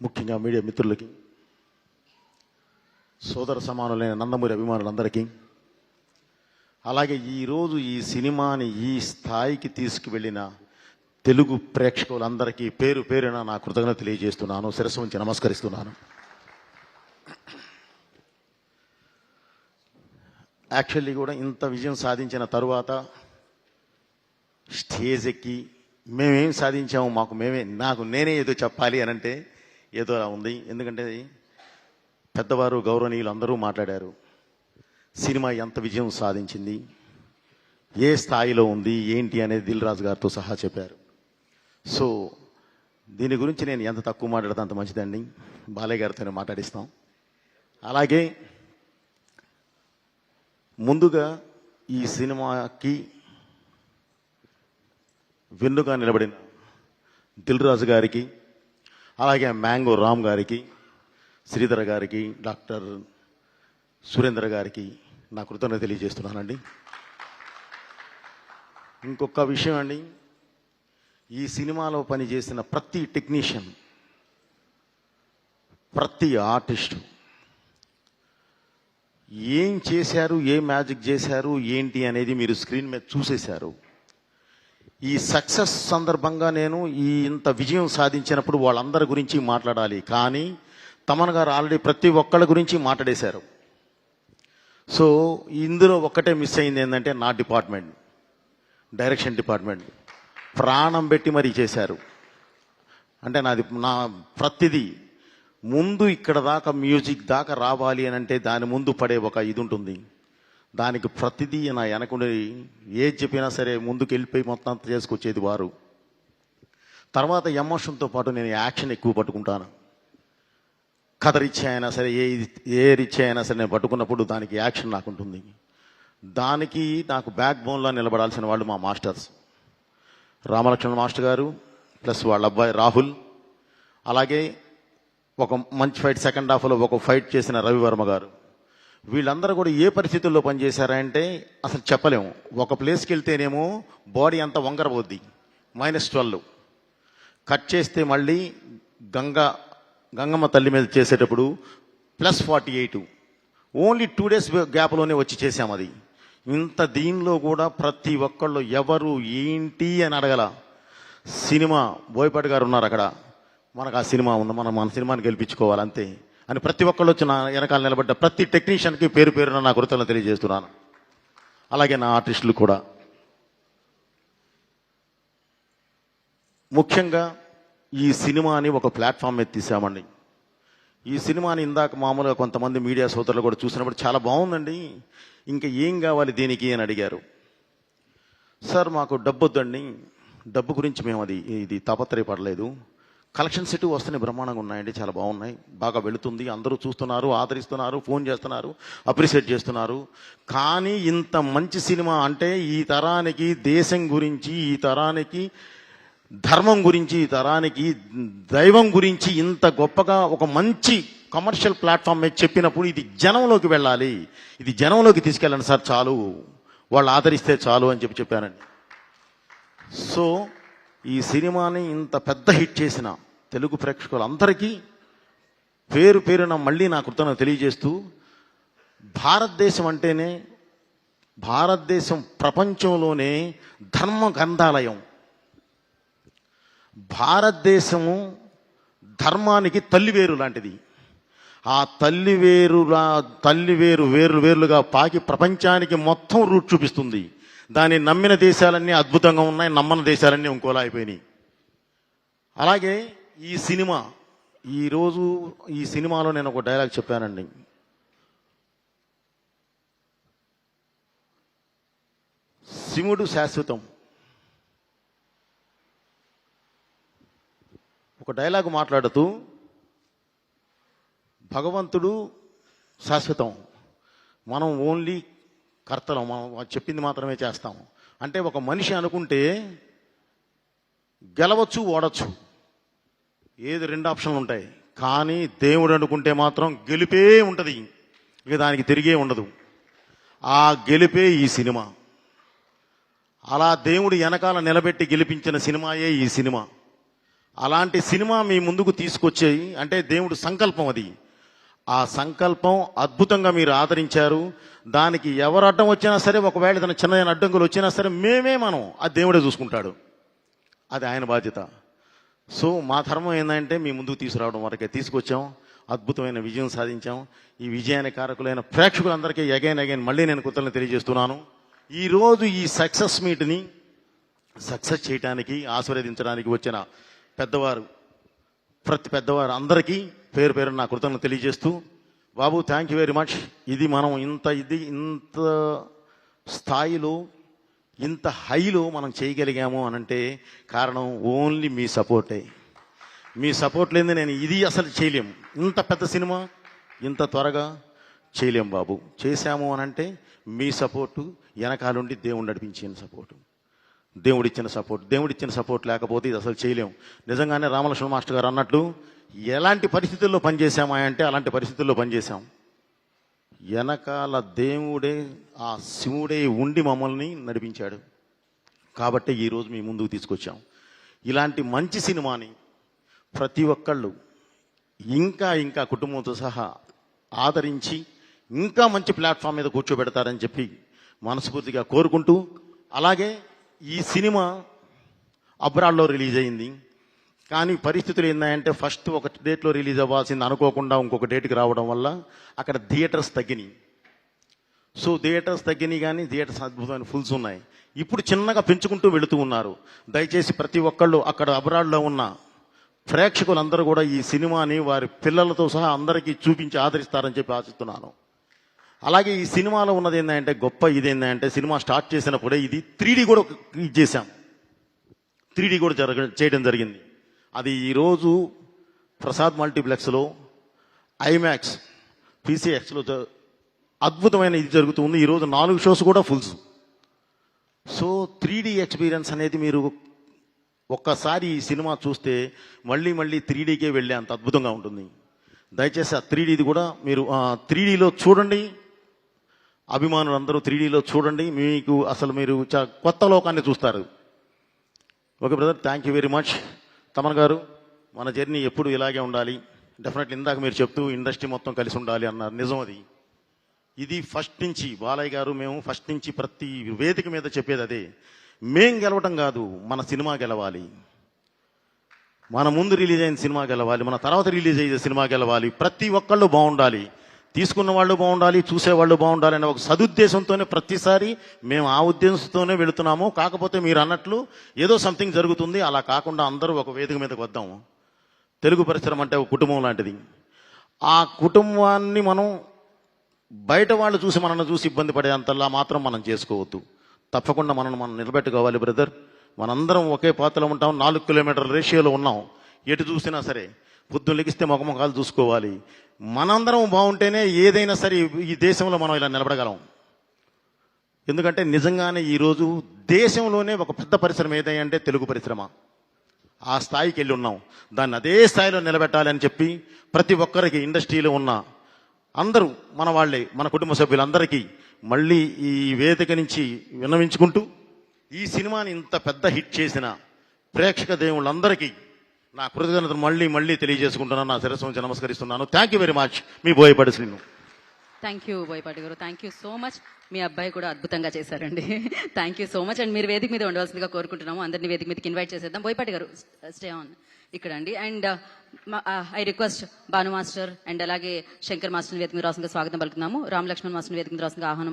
ముఖ్యంగా మీడియా మిత్రులకి, సోదర సమానులైన నందమూరి అభిమానులందరికీ, అలాగే ఈరోజు ఈ సినిమాని ఈ స్థాయికి తీసుకువెళ్ళిన తెలుగు ప్రేక్షకులందరికీ పేరు పేరున నా కృతజ్ఞత తెలియజేస్తున్నాను, శిరస్సు ఉంచి నమస్కరిస్తున్నాను. యాక్చువల్లీ కూడా ఇంత విజయం సాధించిన తరువాత స్టేజ్ ఎక్కి మేమేం సాధించాము, నాకు నేనే ఏదో చెప్పాలి అని అంటే ఏదో ఉంది. ఎందుకంటే పెద్దవారు గౌరవనీయులు అందరూ మాట్లాడారు. సినిమా ఎంత విజయం సాధించింది, ఏ స్థాయిలో ఉంది, ఏంటి అనేది దిల్ రాజు గారితో సహా చెప్పారు. సో దీని గురించి నేను ఎంత తక్కువ మాట్లాడితే అంత మంచిదండి. బాలయ్య గారితోనే మాట్లాడిస్తాం. అలాగే ముందుగా ఈ సినిమాకి వెన్నుగా నిలబడిన దిల్ రాజు గారికి, అలాగే మ్యాంగో రామ్ గారికి, శ్రీధర్ గారికి, డాక్టర్ సురేంద్ర గారికి నా కృతజ్ఞత తెలియజేస్తున్నానండి. ఇంకొక విషయం అండి, ఈ సినిమాలో పనిచేసిన ప్రతి టెక్నీషియన్, ప్రతి ఆర్టిస్టు ఏం చేశారు, ఏ మ్యాజిక్ చేశారు, ఏంటి అనేది మీరు స్క్రీన్ మీద చూసేశారు. ఈ సక్సెస్ సందర్భంగా నేను ఇంత విజయం సాధించినప్పుడు వాళ్ళందరి గురించి మాట్లాడాలి, కానీ తమన్ గారు ఆల్రెడీ ప్రతి ఒక్కళ్ళ గురించి మాట్లాడేశారు. సో ఇందులో ఒక్కటే మిస్ అయింది ఏంటంటే నా డిపార్ట్మెంట్, డైరెక్షన్ డిపార్ట్మెంట్ ప్రాణం పెట్టి మరీ చేశారు. అంటే నా ప్రతిదీ ముందు ఇక్కడ దాకా మ్యూజిక్ దాకా రావాలి అని అంటే దాని ముందు పడే ఒక ఇది ఉంటుంది. దానికి ప్రతిదీ నా వెనకుండి ఏది చెప్పినా సరే ముందుకు వెళ్ళిపోయి మొత్తం అంతా చేసుకొచ్చేది వారు. తర్వాత ఎమోషన్తో పాటు నేను యాక్షన్ ఎక్కువ పట్టుకుంటాను. కథ రిచ్ అయినా సరే, ఏ రిచ్ అయినా సరే నేను పట్టుకున్నప్పుడు దానికి యాక్షన్ నాకు ఉంటుంది. దానికి నాకు బ్యాక్ బోన్లో నిలబడాల్సిన వాళ్ళు మా మాస్టర్స్ రామలక్ష్మణ్ మాస్టర్ గారు, ప్లస్ వాళ్ళ అబ్బాయి రాహుల్, అలాగే ఒక మంచి ఫైట్ సెకండ్ హాఫ్లో ఒక ఫైట్ చేసిన రవివర్మ గారు. వీళ్ళందరూ కూడా ఏ పరిస్థితుల్లో పనిచేశారంటే అసలు చెప్పలేము. ఒక ప్లేస్కి వెళ్తేనేమో బాడీ అంతా వంగరబోద్ది, -12 కట్ చేస్తే మళ్ళీ గంగమ్మ తల్లి మీద చేసేటప్పుడు +48, ఓన్లీ 2 days గ్యాప్లోనే వచ్చి చేశాం. అది ఇంత దీనిలో కూడా ప్రతి ఒక్కళ్ళు ఎవరు ఏంటి అని అడగల. సినిమా బోయపాటి గారు ఉన్నారు అక్కడ, మనకు ఆ సినిమా ఉంది, మన సినిమాని గెలిపించుకోవాలి అంతే అని ప్రతి ఒక్కళ్ళు వచ్చి నా వెనకాల నిలబడ్డ ప్రతి టెక్నీషియన్కి పేరు పేరున నా కృతజ్ఞతలు తెలియజేస్తున్నాను. అలాగే నా ఆర్టిస్టులు కూడా. ముఖ్యంగా ఈ సినిమాని ఒక ప్లాట్ఫామ్ మీద తీసామండి. ఈ సినిమాని ఇందాక మామూలుగా కొంతమంది మీడియా సోదరులు కూడా చూసినప్పుడు చాలా బాగుందండి, ఇంకా ఏం కావాలి దీనికి అని అడిగారు. సార్ మాకు డబ్బు వద్దండి, డబ్బు గురించి మేము ఇది తాపత్రయపడలేదు. కలెక్షన్స్ ఎటు వస్తున్నాయి, బ్రహ్మాండంగా ఉన్నాయండి, చాలా బాగున్నాయి, బాగా వెళుతుంది, అందరూ చూస్తున్నారు, ఆదరిస్తున్నారు, ఫోన్ చేస్తున్నారు, అప్రిషియేట్ చేస్తున్నారు. కానీ ఇంత మంచి సినిమా అంటే ఈ తరానికి దేశం గురించి, ఈ తరానికి ధర్మం గురించి, ఈ తరానికి దైవం గురించి ఇంత గొప్పగా ఒక మంచి కమర్షియల్ ప్లాట్ఫామ్ మీద చెప్పినప్పుడు ఇది జనంలోకి వెళ్ళాలి, ఇది జనంలోకి తీసుకెళ్ళండి సార్, చాలు వాళ్ళు ఆదరిస్తే చాలు అని చెప్పానండి. సో ఈ సినిమాని ఇంత పెద్ద హిట్ చేసిన తెలుగు ప్రేక్షకులందరికీ పేరు పేరున మళ్ళీ నా కృతజ్ఞతలు తెలియజేస్తూ, భారతదేశం ప్రపంచంలోనే ధర్మ గ్రంథాలయం. భారతదేశము ధర్మానికి తల్లివేరు లాంటిది. ఆ తల్లివేరు వేరుగా పాకి ప్రపంచానికి మొత్తం రూట్ చూపిస్తుంది. దాన్ని నమ్మిన దేశాలన్నీ అద్భుతంగా ఉన్నాయి, నమ్మని దేశాలన్నీ ఇంకోలా అయిపోయినాయి. అలాగే ఈ సినిమాలో నేను ఒక డైలాగ్ చెప్పానండి. శివుడు శాశ్వతం. ఒక డైలాగ్ మాట్లాడుతూ భగవంతుడు శాశ్వతం, మనం ఓన్లీ కర్తలం, మనం చెప్పింది మాత్రమే చేస్తాం. అంటే ఒక మనిషి అనుకుంటే గెలవచ్చు, ఓడచ్చు, ఏది 2 ఆప్షన్లు ఉంటాయి. కానీ దేవుడు అనుకుంటే మాత్రం గెలిపే ఉంటుంది, ఇక దానికి తిరిగే ఉండదు. ఆ గెలిపే ఈ సినిమా. అలా దేవుడు వెనకాల నిలబెట్టి గెలిపించిన సినిమాయే ఈ సినిమా. అలాంటి సినిమా మీ ముందుకు తీసుకొచ్చేయి అంటే దేవుడు సంకల్పం అది. ఆ సంకల్పం అద్భుతంగా మీరు ఆదరించారు. దానికి ఎవరు అడ్డం వచ్చినా సరే, ఒకవేళ ఏదైనా చిన్న అడ్డంకులు వచ్చినా సరే మనం ఆ దేవుడే చూసుకుంటాడు. అది ఆయన బాధ్యత. సో మా ధర్మం ఏంటంటే మీ ముందుకు తీసుకురావడం వరకే తీసుకొచ్చాం. అద్భుతమైన విజయం సాధించాం. ఈ విజయానికి కారకులైన ప్రేక్షకులందరికీ అగైన్ మళ్ళీ నేను కృతజ్ఞతలు తెలియజేస్తున్నాను. ఈరోజు ఈ సక్సెస్ మీట్ని సక్సెస్ చేయడానికి ఆశీర్వదించడానికి వచ్చిన పెద్దవారు, ప్రతి పెద్దవారు అందరికీ పేరు పేరు నా కృతజ్ఞతలు తెలియజేస్తూ, బాబు థ్యాంక్ యూ వెరీ మచ్. ఇది మనం ఇంత స్థాయిలో ఇంత హైలో మనం చేయగలిగాము అనంటే కారణం ఓన్లీ మీ సపోర్టే. మీ సపోర్ట్ లేని నేను ఇది అసలు చేయలేము. ఇంత పెద్ద సినిమా ఇంత త్వరగా చేయలేం బాబు. చేశాము అనంటే మీ సపోర్టు, వెనకాలండి దేవుడు నడిపించిన సపోర్టు, దేవుడిచ్చిన సపోర్ట్ లేకపోతే ఇది అసలు చేయలేము. నిజంగానే రామలక్ష్మణ మాస్టర్ గారు అన్నట్లు ఎలాంటి పరిస్థితుల్లో పనిచేశామా అంటే అలాంటి పరిస్థితుల్లో పనిచేశాం. వెనకాల దేవుడే, ఆ శివుడే ఉండి మమ్మల్ని నడిపించాడు. కాబట్టి ఈరోజు మీ ముందుకు తీసుకొచ్చాం. ఇలాంటి మంచి సినిమాని ప్రతి ఒక్కళ్ళు ఇంకా కుటుంబంతో సహా ఆదరించి ఇంకా మంచి ప్లాట్ఫామ్ మీద కూర్చోబెడతారని చెప్పి మనస్ఫూర్తిగా కోరుకుంటూ, అలాగే ఈ సినిమా అబ్రాడ్లో రిలీజ్ అయింది. కానీ పరిస్థితులు ఏంటంటే ఫస్ట్ ఒక డేట్లో రిలీజ్ అవ్వాల్సింది అనుకోకుండా ఇంకొక డేట్కి రావడం వల్ల అక్కడ థియేటర్స్ తగ్గినాయి. సో థియేటర్స్ తగ్గినాయి, కానీ థియేటర్స్ అద్భుతమైన ఫుల్స్ ఉన్నాయి. ఇప్పుడు చిన్నగా పెంచుకుంటూ వెళుతూ ఉన్నారు. దయచేసి ప్రతి ఒక్కళ్ళు అక్కడ అబ్రాడ్లో ఉన్న ప్రేక్షకులందరూ కూడా ఈ సినిమాని వారి పిల్లలతో సహా అందరికీ చూపించి ఆదరిస్తారని చెప్పి ఆశిస్తున్నాను. అలాగే ఈ సినిమాలో ఉన్నది ఏంటంటే గొప్ప ఇదేంటంటే సినిమా స్టార్ట్ చేసినప్పుడే ఇది 3D కూడా చేశాం. 3D కూడా చేయడం జరిగింది. అది ఈరోజు ప్రసాద్ మల్టీప్లెక్స్లో, ఐమాక్స్, PCXలో అద్భుతమైన ఇది జరుగుతుంది. ఈరోజు 4 షోస్ కూడా ఫుల్స్. సో 3D ఎక్స్పీరియన్స్ అనేది మీరు ఒక్కసారి ఈ సినిమా చూస్తే మళ్ళీ 3Dకే వెళ్ళే అంత అద్భుతంగా ఉంటుంది. దయచేసి ఆ 3Dది కూడా మీరు 3Dలో చూడండి. అభిమానులు అందరూ 3Dలో చూడండి. మీకు అసలు మీరు కొత్త లోకాన్ని చూస్తారు. Okay brother, thank you very much. Thaman గారు, మన జర్నీ ఎప్పుడు ఇలాగే ఉండాలి. డెఫినెట్లీ ఇందాక మీరు చెప్తూ ఇండస్ట్రీ మొత్తం కలిసి ఉండాలి అన్నారు. నిజం అది. ఇది ఫస్ట్ నుంచి బాలయ్య గారు, మేము ఫస్ట్ నుంచి ప్రతి వేదిక మీద చెప్పేది అదే. మేం గెలవటం కాదు, మన సినిమా గెలవాలి. మన ముందు రిలీజ్ అయిన సినిమా గెలవాలి, మన తర్వాత రిలీజ్ అయ్యే సినిమా గెలవాలి. ప్రతి ఒక్కళ్ళు బాగుండాలి, తీసుకున్న వాళ్ళు బాగుండాలి, చూసేవాళ్ళు బాగుండాలి అనే ఒక సదుద్దేశంతోనే ప్రతిసారి మేము ఆ ఉద్దేశంతోనే వెళుతున్నాము. కాకపోతే మీరు అన్నట్లు ఏదో సంథింగ్ జరుగుతుంది. అలా కాకుండా అందరూ ఒక వేదిక మీదకి వద్దాము. తెలుగు పరిశ్రమ అంటే ఒక కుటుంబం లాంటిది. ఆ కుటుంబాన్ని మనం బయట వాళ్ళు చూసి మనల్ని చూసి ఇబ్బంది పడేంతలా మాత్రం మనం చేసుకోవద్దు. తప్పకుండా మనం నిలబెట్టుకోవాలి బ్రదర్. మనందరం ఒకే పాత్రలో ఉంటాం. 4 కిలోమీటర్ల రేషియోలో ఉన్నాం. ఎటు చూసినా సరే పొద్దున్న లెగిస్తే ముఖముఖాలు చూసుకోవాలి. మనందరం బాగుంటేనే ఏదైనా సరే ఈ దేశంలో మనం ఇలా నిలబడగలం. ఎందుకంటే నిజంగానే ఈరోజు దేశంలోనే ఒక పెద్ద పరిశ్రమ ఏదంటే తెలుగు పరిశ్రమ. ఆ స్థాయికి వెళ్ళి ఉన్నాం. దాన్ని అదే స్థాయిలో నిలబెట్టాలి అని చెప్పి ప్రతి ఒక్కరికి ఇండస్ట్రీలో ఉన్న అందరూ మన వాళ్ళే, మన కుటుంబ సభ్యులందరికీ మళ్ళీ ఈ వేదిక నుంచి విన్నవించుకుంటూ, ఈ సినిమాని ఇంత పెద్ద హిట్ చేసిన ప్రేక్షక దేవుళ్ళందరికీ నా కృతజ్ఞతలు మళ్ళీ తెలియజేసుకుంటున్నాను. నా శిరస్సు నుంచి నమస్కరిస్తున్నాను. Thank you very much. Me Boyapati Srinu. Thank you Boyapati గారు, థ్యాంక్ యూ సో మచ్. మీ అబ్బాయి కూడా అద్భుతంగా చేశారండి. Thank you so much. And మీరు వేదిక మీద ఉండవలసిందిగా కోరుకుంటున్నాము. అందరినీ వేదిక మీదకి ఇన్వైట్ చేసేద్దాం. బోయపాటి గారు స్టే ఆన్ ఇక్కడ అండి. And I request Bhanu master and అలాగే శంకర్ మాస్టర్ వేదిక మీద రాసిన స్వాగతం పలుకుతున్నాము. రామ్ లక్ష్మణ్ మాస్టర్ వేదిక మీద రాసిన ఆహ్వానం